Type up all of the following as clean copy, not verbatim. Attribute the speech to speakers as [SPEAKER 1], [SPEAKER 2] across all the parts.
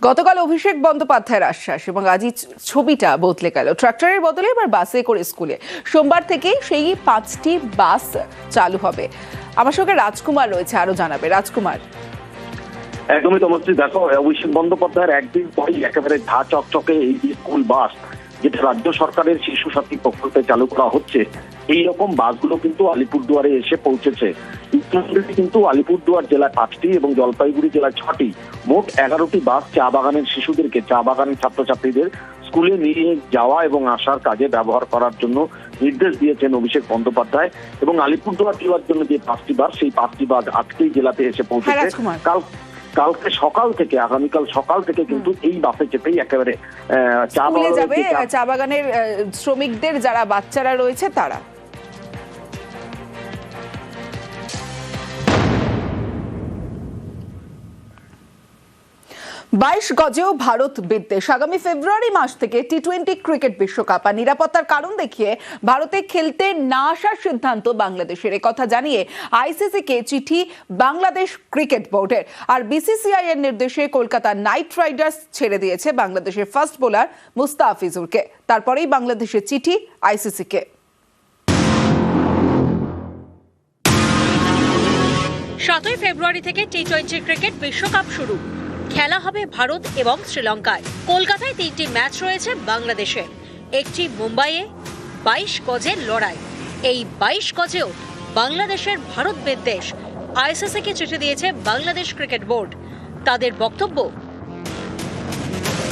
[SPEAKER 1] গতকাল অভিষেক বন্দ্যোপাধ্যায়ের আশ্বাস এবং আজই ছবিটা বদলে গেল। ট্রাক্টরের বদলে এবার বাসে করে স্কুলে। সোমবার থেকেই সেই 5টি বাস চালু হবে। আমার সঙ্গে রাজকুমার রয়েছে, আরো জানাবে রাজকুমার।
[SPEAKER 2] একদমই তমশ্রী, দেখো অভিষেক বন্দ্যোপাধ্যায়ের একদিন পরেই একেবারে ধা চকচকে এই স্কুল বাস, যেটা রাজ্য সরকারের শিশু সাথী প্রকল্পে চালু করা হচ্ছে, এই রকম বাসগুলো কিন্তু আলিপুরদুয়ারে এসে পৌঁছেছে। কিন্তু আলিপুরদুয়ার জেলায় 5টি এবং জলপাইগুড়ি জেলায় 6টি, মোট 11টি বাস চা বাগানের শিশুদেরকে, চা বাগানের ছাত্রছাত্রীদের স্কুলে নিয়ে যাওয়া এবং আসার কাজে ব্যবহার করার জন্য নির্দেশ দিয়েছেন অভিষেক বন্দ্যোপাধ্যায়। এবং আলিপুরদুয়ার জেলার জন্য যে 5টি বাস, সেই 5টি বাস আজকেই জেলাতে এসে পৌঁছেছে। কালকে সকাল থেকে, আগামীকাল সকাল থেকে কিন্তু এই বাসে চেপেই একেবারে
[SPEAKER 1] চা বাগানের শ্রমিকদের যারা বাচ্চারা রয়েছে তারা। বাইশ গজেও ভারত বিদ্বেষ। আগামী ফেব্রুয়ারি মাস থেকে টি-20 ক্রিকেট বিশ্বকাপ আর নিরাপত্তার কারণ দেখিয়ে ভারতে খেলতে না আসার সিদ্ধান্ত বাংলাদেশের। কথা জানিয়ে আইসিসি কে চিঠি বাংলাদেশ ক্রিকেট বোর্ডের। আর বিসিসিআই এর নির্দেশে কলকাতা নাইট রাইডার্স ছেড়ে দিয়েছে বাংলাদেশের ফাস্ট বোলার মুস্তাফিজুরকে। তারপরেই বাংলাদেশের চিঠি আইসিসি কে।
[SPEAKER 3] 7 ফেব্রুয়ারি থেকে টি-20 ক্রিকেট বিশ্বকাপ শুরু। খেলা হবে ভারত এবং শ্রীলঙ্কায়। কলকাতায় 3টি ম্যাচ রয়েছে বাংলাদেশের, একটি মুম্বাইয়ে। 22 গজের লড়াই। এই 22 গজেও বাংলাদেশের ভারত বিদ্বেষ। আইসিসিকে চিঠি দিয়েছে বাংলাদেশ ক্রিকেট বোর্ড। তাদের বক্তব্য,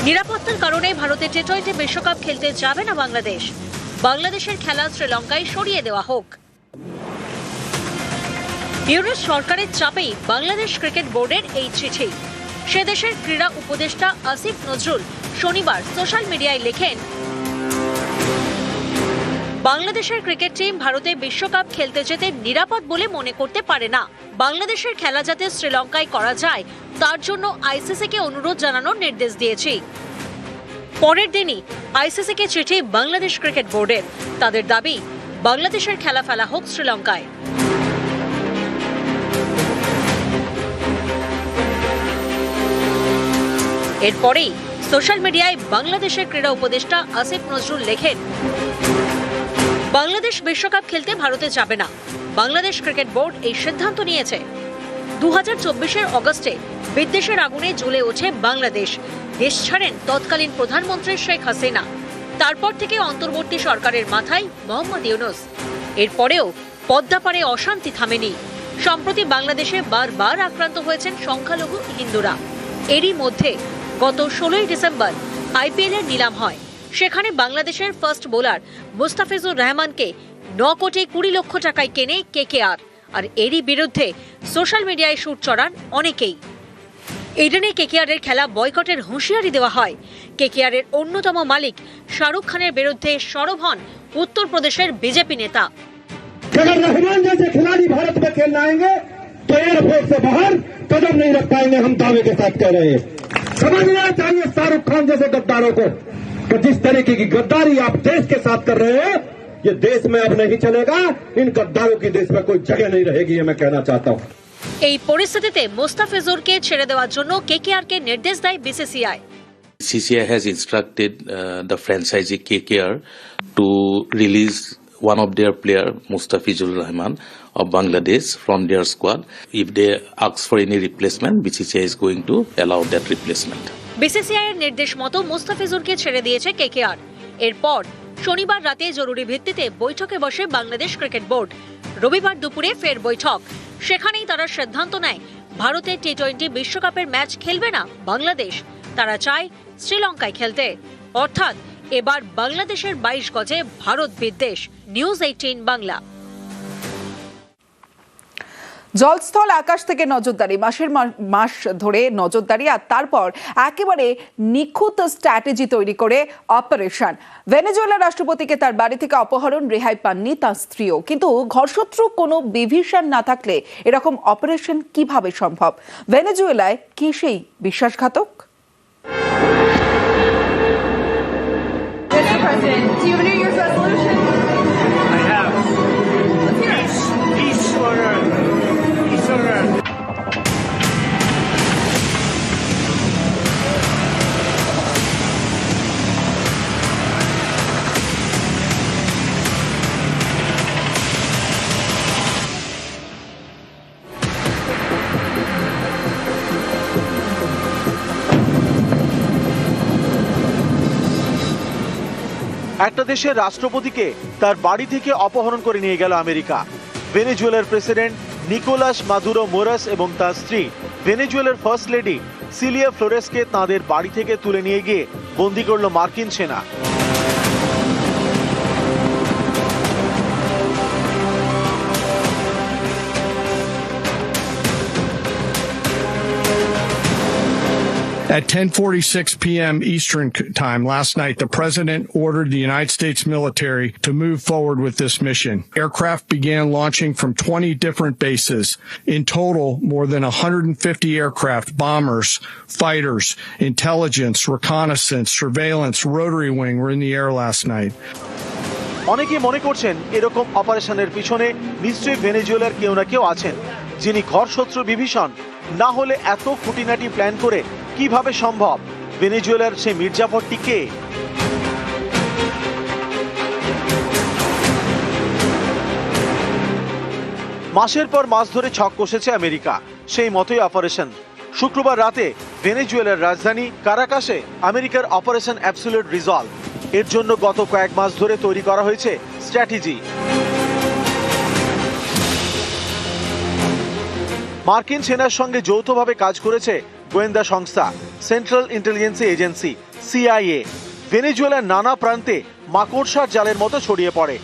[SPEAKER 3] নিরাপত্তার কারণে ভারতে টি-20 বিশ্বকাপ খেলতে যাবে না বাংলাদেশ। বাংলাদেশের খেলা শ্রীলঙ্কায় সরিয়ে দেওয়া হোক। ইউনুস সরকারের চাপেই বাংলাদেশ ক্রিকেট বোর্ডের এই চিঠি। সে দেশের ক্রীড়া উপদেষ্টা আসিফ নজরুল শনিবার সোশ্যাল মিডিয়ায় লেখেন, বাংলাদেশের ক্রিকেট টিম ভারতে বিশ্বকাপ খেলতে যেতে নিরাপদ বলে মনে করতে পারে না। বাংলাদেশের খেলা যাতে শ্রীলঙ্কায় করা যায় তার জন্য আইসিসিকে অনুরোধ জানানোর নির্দেশ দিয়েছি। পরের দিনই আইসিসিকে চিঠি বাংলাদেশ ক্রিকেট বোর্ডের। তাদের দাবি, বাংলাদেশের খেলা ফেলা হোক শ্রীলঙ্কায়। এরপরেই সোশ্যাল মিডিয়ায় বাংলাদেশের ক্রীড়া উপদেষ্টা আসিফ নজরুল লেখেন, বাংলাদেশ বিশ্বকাপ খেলতে ভারতে যাবে না। বাংলাদেশ ক্রিকেট বোর্ড এই সিদ্ধান্ত নিয়েছে। 2024 অগস্টে বিদ্বেষের আগুনে জ্বলে ওঠে বাংলাদেশ। দেশ ছাড়েন তৎকালীন প্রধানমন্ত্রী শেখ হাসিনা। তারপর থেকে অন্তর্বর্তী সরকারের মাথায় মোহাম্মদ ইউনুস। এরপরেও পদ্মাপাড়ে অশান্তি থামেনি। সম্প্রতি বাংলাদেশে বারবার আক্রান্ত হয়েছেন সংখ্যালঘু হিন্দুরা। এরই মধ্যে গত 16 ডিসেম্বর আইপিএল এর নিলাম হয়। সেখানে বাংলাদেশের ফাস্ট বোলার মুস্তাফিজুর রহমানকে 9 কোটি 20 লক্ষ টাকায় কেনে কেকেআর। আর এরই বিরুদ্ধে সোশ্যাল মিডিয়ায় সুর চড়ান অনেকেই। ইডেনে কেকেআর এর খেলা বয়কটের হুঁশিয়ারি দেওয়া হয়। কেকেআর এর অন্যতম মালিক শাহরুখ খানের বিরুদ্ধে সরব হন উত্তরপ্রদেশের বিজেপি নেতা।
[SPEAKER 4] तो एयरपोर्ट से बाहर कदम नहीं रख पाएंगे, हम दावे के साथ कह रहे हैं। समझना चाहिए शाहरुख खान जैसे गद्दारों को कि जिस तरीके की गद्दारी आप देश के साथ कर रहे हैं, ये देश में अब नहीं चलेगा। इन गद्दारों की देश में कोई जगह नहीं रहेगी, ये मैं कहना चाहता हूं।
[SPEAKER 3] এই পরিস্থিতিতে মুস্তাফিজুরকে ছেড়ে দেওয়ার জন্য কেকেআর কে নির্দেশ দেয় BCCI.
[SPEAKER 5] CCI has instructed the franchisee KKR to release one of their player, Mustafizur Rahman of Bangladesh, from their squad. If they ask for any replacement, BCCI is going to allow that replacement.
[SPEAKER 3] BCCI এর নির্দেশ মতো মুস্তাফিজুরকে ছেড়ে দিয়েছে KKR. এরপর শনিবার রাতে জরুরি ভিত্তিতে বৈঠকে বসে বাংলাদেশ ক্রিকেট বোর্ড। রবিবার দুপুরে ফের বৈঠক। সেখানেই তারা সিদ্ধান্ত নেয়, ভারতে টি-20 বিশ্বকাপের ম্যাচ খেলবে না বাংলাদেশ। তারা চায় শ্রীলঙ্কায় খেলতে। অর্থাৎ এবার বাংলাদেশের 22 গজে ভারত বিদ্বেষ। নিউজ 18 বাংলা।
[SPEAKER 1] জলস্থল আকাশ থেকে নজরদারি, মাস ধরে নজরদারি, আর তারপর একেবারে নিখুঁত স্ট্র্যাটেজি তৈরি করে অপারেশন। ভেনেজুয়েলার রাষ্ট্রপতিকে তার বাড়ি থেকে অপহরণ, রেহাই পাননি তার স্ত্রীও। কিন্তু ঘরশত্রু কোনো বিভীষণ না থাকলে এরকম অপারেশন কিভাবে সম্ভব? ভেনেজুয়েলায় কি সেই বিশ্বাসঘাতক?
[SPEAKER 6] President, do you have a New Year's resolution?
[SPEAKER 7] I have. Peace on earth. Peace on earth. একটা দেশের রাষ্ট্রপতিকে তার বাড়ি থেকে অপহরণ করে নিয়ে গেল আমেরিকা। ভেনেজুয়েলার প্রেসিডেন্ট নিকোলাস মাদুরো মোরাস এবং তার স্ত্রী ভেনেজুয়েলার ফার্স্ট লেডি সিলিয়া ফ্লোরেসকে তাদের বাড়ি থেকে তুলে নিয়ে গিয়ে বন্দী করল মার্কিন সেনা।
[SPEAKER 8] At 10:46 p.m. Eastern Time last night, the president ordered the United States military to move forward with this mission. Aircraft began launching from 20 different bases. In total, more than 150 aircraft, bombers, fighters, intelligence, reconnaissance, surveillance, rotary wing were in the air last night.
[SPEAKER 7] অনেকে মনে করছেন এরকম অপারেশনের পিছনে নিশ্চয়ই ভেনেজুয়েলার কেউ না কেউ আছেন, যিনি ঘর শত্রু বিভীষণ। না হলে এত খুঁটিনাটি প্ল্যান করে কিভাবে সম্ভব? ভেনেজুয়েলার সেই মির্জাফরটি কে? মাসের পর মাস ধরে ছক কষেছে আমেরিকা, সেই মতোই অপারেশন। শুক্রবার রাতে ভেনেজুয়েলার রাজধানী কারাকাসে আমেরিকার অপারেশন অ্যাবসলিউট রিজলভ। এর জন্য গত কয়েক মাস ধরে তৈরি করা হয়েছে স্ট্র্যাটেজি। মার্কিন সেনার সঙ্গে যৌথভাবে কাজ করেছে গোয়েন্দা সংস্থা সেন্ট্রাল ইন্টেলিজেন্স এজেন্সি সিআইএ। ভেনেজুয়েলার নানা প্রান্তে মাকড়সার জালের মতো ছড়িয়ে পড়ে।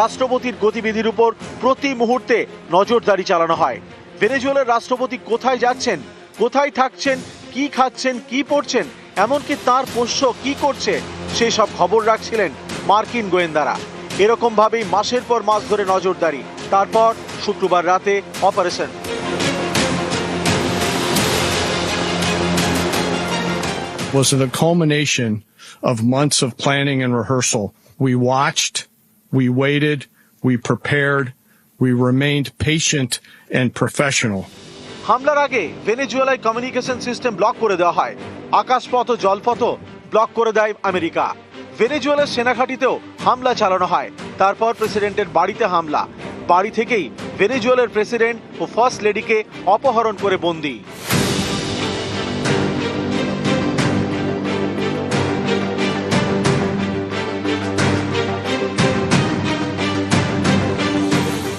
[SPEAKER 7] রাষ্ট্রপতির গতিবিধির উপর প্রতি মুহূর্তে নজরদারি চালানো হয়। ভেনেজুয়েলার রাষ্ট্রপতি কোথায় যাচ্ছেন, কোথায় থাকছেন, কি খাচ্ছেন, কি পড়ছেন, এমনকি তার পোষ্য কি করছে, সেই সব খবর রাখছিলেন মার্কিন গোয়েন্দারা। এরকম ভাবেই মাসের পর মাস ধরে নজরদারি। তারপর শুক্রবার রাতে operation.
[SPEAKER 8] Was the culmination of months of planning and rehearsal. We watched, we waited, we prepared, we remained patient and professional.
[SPEAKER 7] হামলার আগে ভেনেজুয়েলায় কমিউনিকেশন সিস্টেম ব্লক করে দেওয়া হয়। আকাশপথ ও জলপথ ব্লক করে দেয় আমেরিকা। ভেনেজুয়েলার সেনাঘাঁটিতেও হামলা চালানো হয়। তারপর প্রেসিডেন্টের বাড়িতে হামলা। বাড়ি থেকেই ভেনেজুয়েলার প্রেসিডেন্ট ও ফার্স্ট লেডিকে অপহরণ করে বন্দী।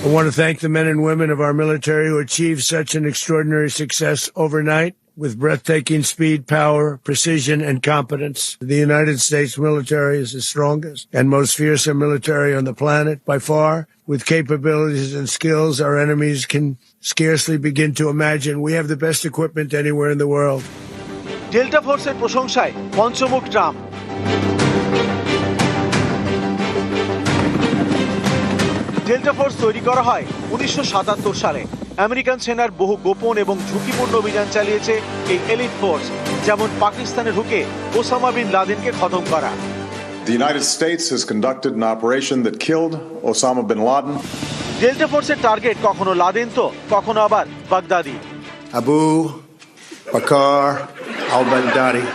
[SPEAKER 9] I want to thank the men and women of our military who achieved such an extraordinary success overnight with breathtaking speed, power, precision, and competence. The United States military is the strongest and most fearsome military on the planet by far. With capabilities and skills our enemies can scarcely begin to imagine, we have the best equipment anywhere in the world.
[SPEAKER 7] Delta ফোর্সের প্রশংসায় পঞ্চমুখ Trump. Delta force তৈরি করা হয় 1977 সালে। American সেনার বহু গোপন এবং ঝুঁকিপূর্ণ অভিযান চালিয়েছে এই এলিট ফোর্স, যেমন পাকিস্তানের ঢুকে ওসামা বিন লাদেনকে খতম করা।
[SPEAKER 10] The United States has conducted an operation that killed Osama bin Laden.
[SPEAKER 7] Delta ফোর্সের টার্গেট কখনো লাদেন তো কখনো আবার বাগদাদি।
[SPEAKER 9] Abu Bakr al-Baghdadi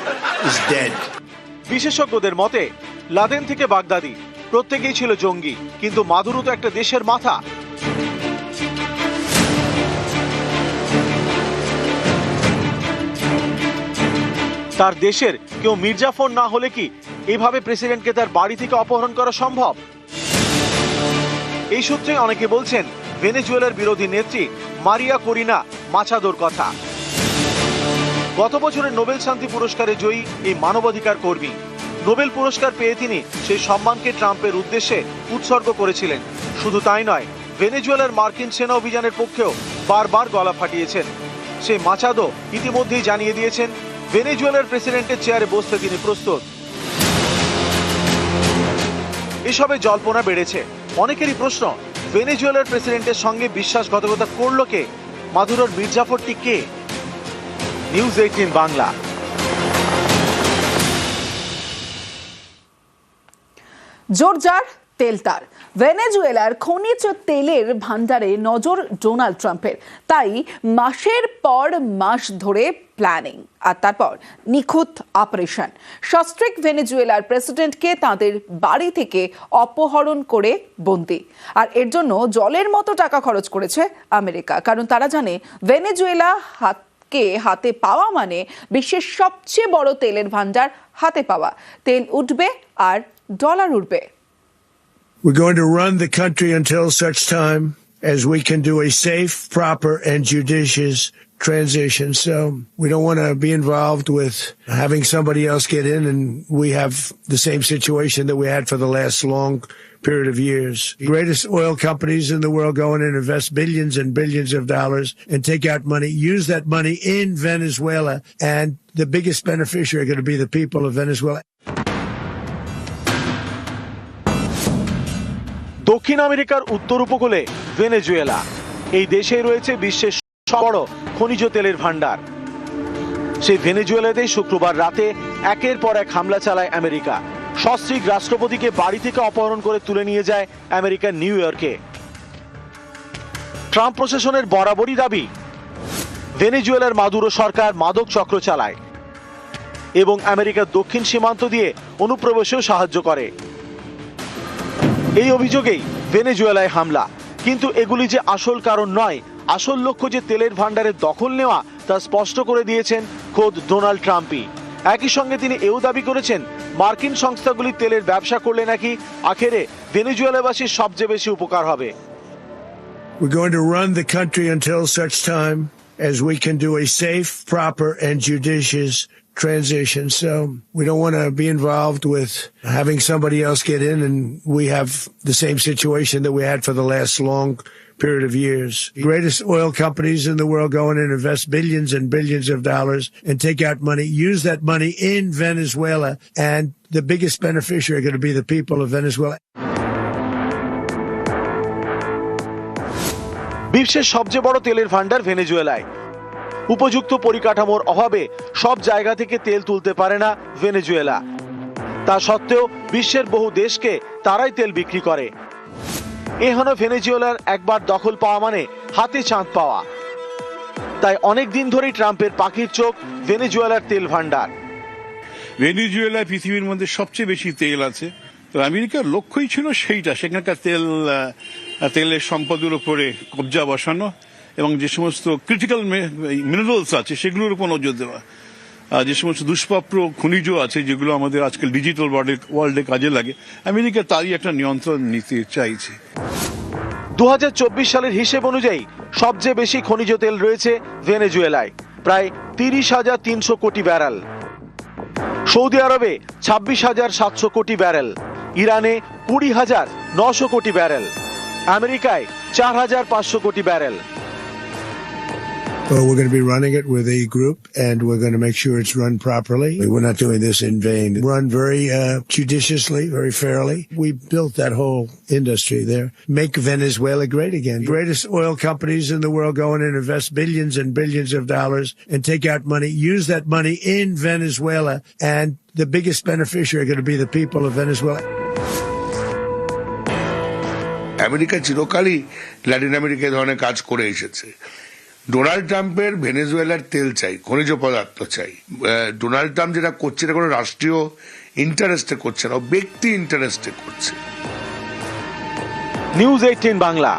[SPEAKER 9] is dead.
[SPEAKER 7] বিশেষজ্ঞদের মতে লাদেন থেকে বাগদাদি প্রত্যেকেই ছিল জঙ্গি, কিন্তু মাদুরো তো একটা দেশের মাথা। তার দেশের কেউ মির্জাফর না হলে কি এইভাবে প্রেসিডেন্টকে তার বাড়ি থেকে অপহরণ করা সম্ভব? এই সূত্রে অনেকে বলছেন ভেনেজুয়েলার বিরোধী নেত্রী মারিয়া করিনা মাচাদোর কথা। গত বছরের নোবেল শান্তি পুরস্কারে জয়ী এই মানবাধিকার কর্মী। নোবেল পুরস্কার পেয়ে তিনি সেই সম্মানকে ট্রাম্পের উদ্দেশ্যে উৎসর্গ করেছিলেন। শুধু তাই নয়, ভেনেজুয়েলার মার্কিন সেনা অভিযানের পক্ষেও বারবার গলা ফাটিয়েছেন। সেই মাচাদো ইতিমধ্যেই জানিয়ে দিয়েছেন ভেনেজুয়েলার প্রেসিডেন্টের চেয়ারে বসতে তিনি প্রস্তুত। এসবে জল্পনা বেড়েছে। অনেকেরই প্রশ্ন, ভেনেজুয়েলার প্রেসিডেন্টের সঙ্গে বিশ্বাসঘাতকতা করলো কে? মাদুরোর মির্জাফরটি কে? নিউজ 18 বাংলা।
[SPEAKER 1] জোরজার তেলতার ভেনেজুয়েলার খনিজ তেলের ভান্ডারে নজর ডোনাল্ড ট্রাম্পের। তাই মাসের পর মাস ধরে প্ল্যানিং আর তারপর নিখুঁত অপারেশন। সস্ত্রিক ভেনেজুয়েলার প্রেসিডেন্টকে তাদের বাড়ি থেকে অপহরণ করে বন্দী। আর এর জন্য জলের মতো টাকা খরচ করেছে আমেরিকা, কারণ তারা জানে ভেনেজুয়েলা হাতে পাওয়া মানে বিশ্বের সবচেয়ে বড় তেলের ভান্ডার হাতে পাওয়া। তেল উঠবে আর ডলার উঠবে।
[SPEAKER 9] We're going to run the country until such time as we can do a safe, proper, and judicious transition. So we don't want to be involved with having somebody else get in and we have the same situation that we had for the last long period of years. The greatest oil companies in the world go in and invest billions and billions of dollars and take out money, use that money in Venezuela, and the biggest beneficiary are going to be the people of Venezuela.
[SPEAKER 7] দক্ষিণ আমেরিকার উত্তর উপকূলে Venezuela. এই দেশেই রয়েছে বিশ্বের সবচেয়ে বড় খনিজ তেলের ভান্ডার। সেই ভেনেজুয়েলাতেই শুক্রবার রাতে একের পর এক হামলা চালায় আমেরিকা। সস্ত্রীক রাষ্ট্রপতিকে বাড়ি থেকে অপহরণ করে তুলে নিয়ে যায় আমেরিকার নিউ ইয়র্কে। ট্রাম্প প্রশাসনের বরাবরই দাবি, ভেনেজুয়েলার মাদুরো সরকার মাদক চক্র চালায় এবং আমেরিকার দক্ষিণ সীমান্ত দিয়ে অনুপ্রবেশেও সাহায্য করে। এই অভিযোগেই ভেনেজুয়েলায় হামলা, কিন্তু এগুলি যে আসল কারণ নয়, আসল লক্ষ্য যে তেলের ভান্ডারের দখল নেওয়া তা স্পষ্ট করে দিয়েছেন খোদ ডোনাল্ড ট্রাম্পই। একই সঙ্গে তিনি এও দাবি করেছেন, মার্কিন সংস্থাগুলি তেলের ব্যবসা করলে নাকি আখেরে ভেনেজুয়েলাবাসীর সবচেয়ে বেশি উপকার হবে।
[SPEAKER 9] We're going to run the country until such time as we can do a safe, proper, and judicious transition. So we don't want to be involved with having somebody else get in and we have the same situation that we had for the last long period of years. The greatest oil companies in the world go in and invest billions and billions of dollars and take out money, use that money in Venezuela, and the biggest beneficiary are going to be the people of Venezuela.
[SPEAKER 7] বিশ্বের সবচেয়ে বড় তেলের ভান্ডার ভেনেজুয়েলায়। উপযুক্ত পরিকাঠামোর অভাবে সব জায়গা থেকে তেল তুলতে পারে না ভেনেজুয়েলা। তা সত্ত্বেও বিশ্বের বহু দেশকে তারাই তেল বিক্রি করে। এহেন ভেনেজুয়েলার একবার দখল পাওয়া মানে হাতে চাঁদ পাওয়া। তাই অনেক দিন ধরেই ট্রাম্পের পাখির চোখ ভেনেজুয়েলার তেল ভান্ডার।
[SPEAKER 11] ভেনেজুয়েলায় পৃথিবীর মধ্যে সবচেয়ে বেশি তেল আছে, তো আমেরিকার লক্ষ্যই ছিল সেইটা, সেখানকার তেলের সম্পদের উপরে কবজা বসানো এবং যে সমস্ত ক্রিটিক্যাল মিনারেলস আছে সেগুলোর উপর নজর দেওয়া। যে সমস্ত দুষ্প্রাপ্য খনিজ আছে যেগুলো আমাদের আজকাল ডিজিটাল ওয়ার্ল্ডে কাজে লাগে, আমেরিকা তারই একটা নিয়ন্ত্রণ নিতে চাইছে।
[SPEAKER 7] 2024 সালের হিসেব অনুযায়ী সবচেয়ে বেশি খনিজ তেল রয়েছে ভেনেজুয়েলায়, প্রায় 30,300 কোটি ব্যারেল। সৌদি আরবে 26,700 কোটি ব্যারেল, ইরানে 20,900 কোটি ব্যারেল, আমেরিকায় 4,500 কোটি barrel.
[SPEAKER 9] Well, we're going to be running it with a group and we're going to make sure it's run properly. We're not doing this in vain. Run very judiciously, very fairly. We built that whole industry there. Make Venezuela great again. The greatest oil companies in the world go in and invest billions and billions of dollars and take out money, use that money in Venezuela, and the biggest beneficiary are going to be the people of Venezuela.
[SPEAKER 12] America চিরকালই Latin America ধরনের কাজ করে এসেছে। Donald ট্রাম্পের ভেনেজুয়েলার তেল চাই, খনিজ পদার্থ চাই। ডোনাল্ড ট্রাম্প যেটা করছে এটা কোনো রাষ্ট্রীয় ইন্টারেস্টে করছে না, ব্যক্তি ইন্টারেস্টে করছে।
[SPEAKER 7] নিউজ 18 বাংলা।